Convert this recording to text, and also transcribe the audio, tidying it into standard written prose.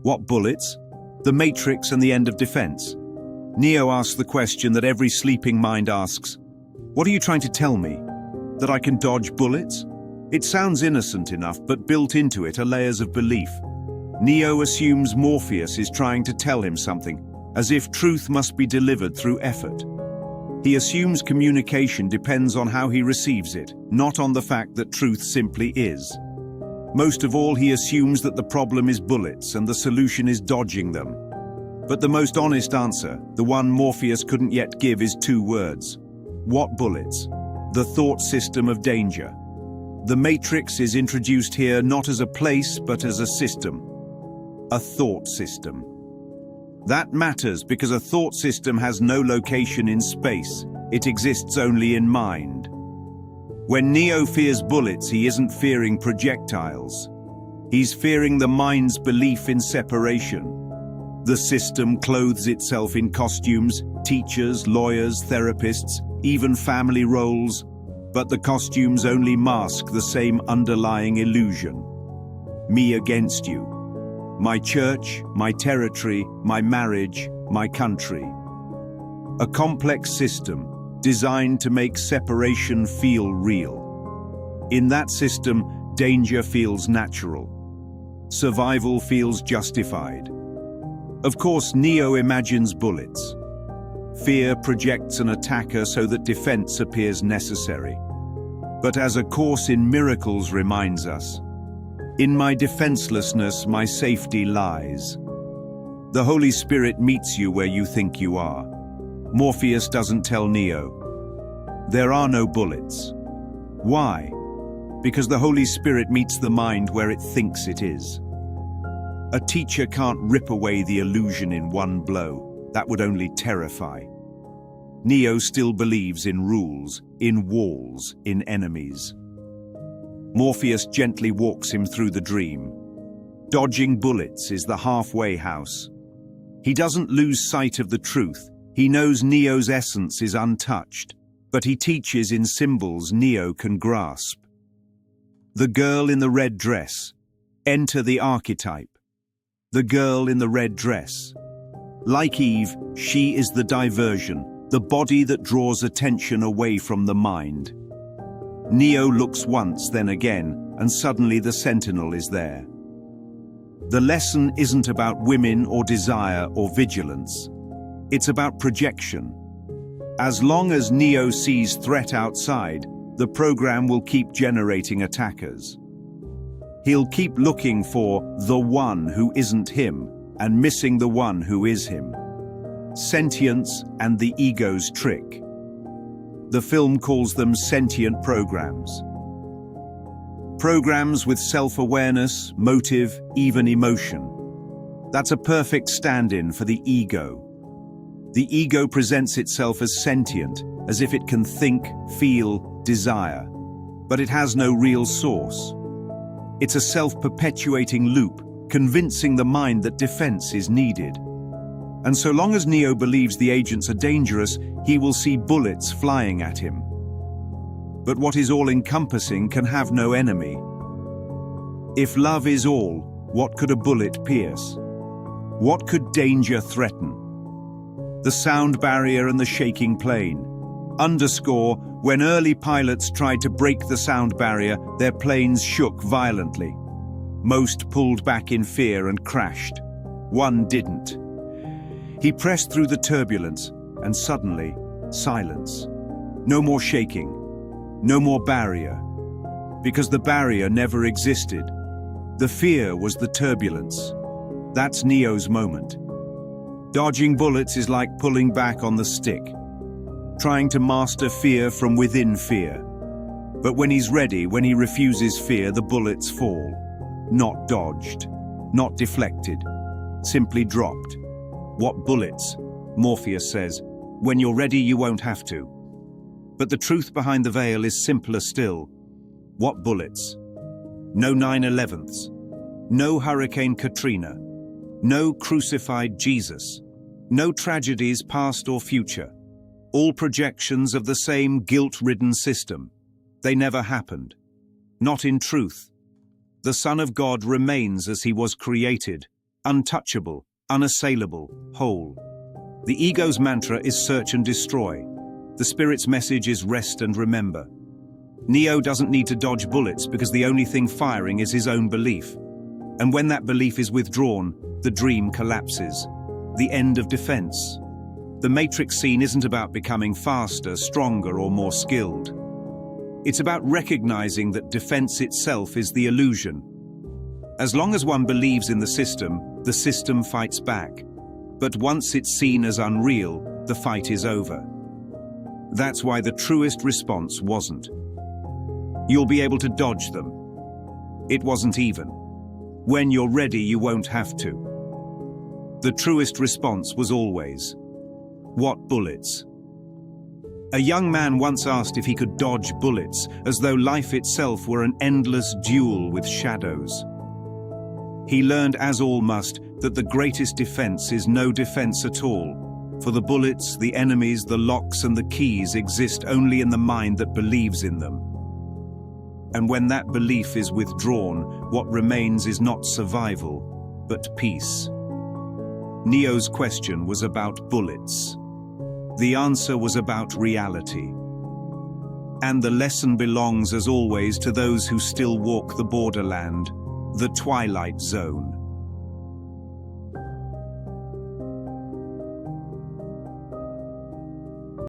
What bullets? The Matrix and the end of defense. Neo asks the question that every sleeping mind asks. What are you trying to tell me? That I can dodge bullets? It sounds innocent enough, but built into it are layers of belief. Neo assumes Morpheus is trying to tell him something, as if truth must be delivered through effort. He assumes communication depends on how he receives it, not on the fact that truth simply is. Most of all, he assumes that the problem is bullets and the solution is dodging them. But the most honest answer, the one Morpheus couldn't yet give, is two words. What bullets? The thought system of danger. The Matrix is introduced here not as a place, but as a system. A thought system. That matters because a thought system has no location in space. It exists only in mind. When Neo fears bullets, he isn't fearing projectiles. He's fearing the mind's belief in separation. The system clothes itself in costumes, teachers, lawyers, therapists, even family roles, but the costumes only mask the same underlying illusion. Me against you. My church, my territory, my marriage, my country. A complex system designed to make separation feel real. In that system, danger feels natural. Survival feels justified. Of course, Neo imagines bullets. Fear projects an attacker so that defense appears necessary. But as A Course in Miracles reminds us, in my defenselessness, my safety lies. The Holy Spirit meets you where you think you are. Morpheus doesn't tell Neo. There are no bullets. Why? Because the Holy Spirit meets the mind where it thinks it is. A teacher can't rip away the illusion in one blow. That would only terrify. Neo still believes in rules, in walls, in enemies. Morpheus gently walks him through the dream. Dodging bullets is the halfway house. He doesn't lose sight of the truth. He knows Neo's essence is untouched, but he teaches in symbols Neo can grasp. The girl in the red dress. Enter the archetype. The girl in the red dress. Like Eve, she is the diversion, the body that draws attention away from the mind. Neo looks once, then again, and suddenly the sentinel is there. The lesson isn't about women or desire or vigilance. It's about projection. As long as Neo sees threat outside, the program will keep generating attackers. He'll keep looking for the one who isn't him and missing the one who is him. Sentience and the ego's trick. The film calls them sentient programs. Programs with self-awareness, motive, even emotion. That's a perfect stand-in for the ego. The ego presents itself as sentient, as if it can think, feel, desire. But it has no real source. It's a self-perpetuating loop, convincing the mind that defense is needed. And so long as Neo believes the agents are dangerous, he will see bullets flying at him. But what is all-encompassing can have no enemy. If love is all, what could a bullet pierce? What could danger threaten? The sound barrier and the shaking plane. Underscore, when early pilots tried to break the sound barrier, their planes shook violently. Most pulled back in fear and crashed. One didn't. He pressed through the turbulence, and suddenly, silence. No more shaking, no more barrier, because the barrier never existed. The fear was the turbulence. That's Neo's moment. Dodging bullets is like pulling back on the stick, trying to master fear from within fear. But when he's ready, when he refuses fear, the bullets fall. Not dodged, not deflected, simply dropped. What bullets? Morpheus says. When you're ready, you won't have to. But the truth behind the veil is simpler still. What bullets? No 9/11s. No Hurricane Katrina. No crucified Jesus. No tragedies past or future. All projections of the same guilt-ridden system. They never happened. Not in truth. The Son of God remains as he was created, untouchable, unassailable, whole. The ego's mantra is search and destroy. The spirit's message is rest and remember. Neo doesn't need to dodge bullets because the only thing firing is his own belief. And when that belief is withdrawn, the dream collapses. The end of defense. The Matrix scene isn't about becoming faster, stronger, or more skilled. It's about recognizing that defense itself is the illusion. As long as one believes in the system fights back. But once it's seen as unreal, the fight is over. That's why the truest response wasn't, "You'll be able to dodge them." It wasn't even, "When you're ready, you won't have to." The truest response was always, "What bullets?" A young man once asked if he could dodge bullets, as though life itself were an endless duel with shadows. He learned, as all must, that the greatest defense is no defense at all, for the bullets, the enemies, the locks, and the keys exist only in the mind that believes in them. And when that belief is withdrawn, what remains is not survival, but peace. Neo's question was about bullets. The answer was about reality. And the lesson belongs, as always, to those who still walk the borderland, the twilight zone.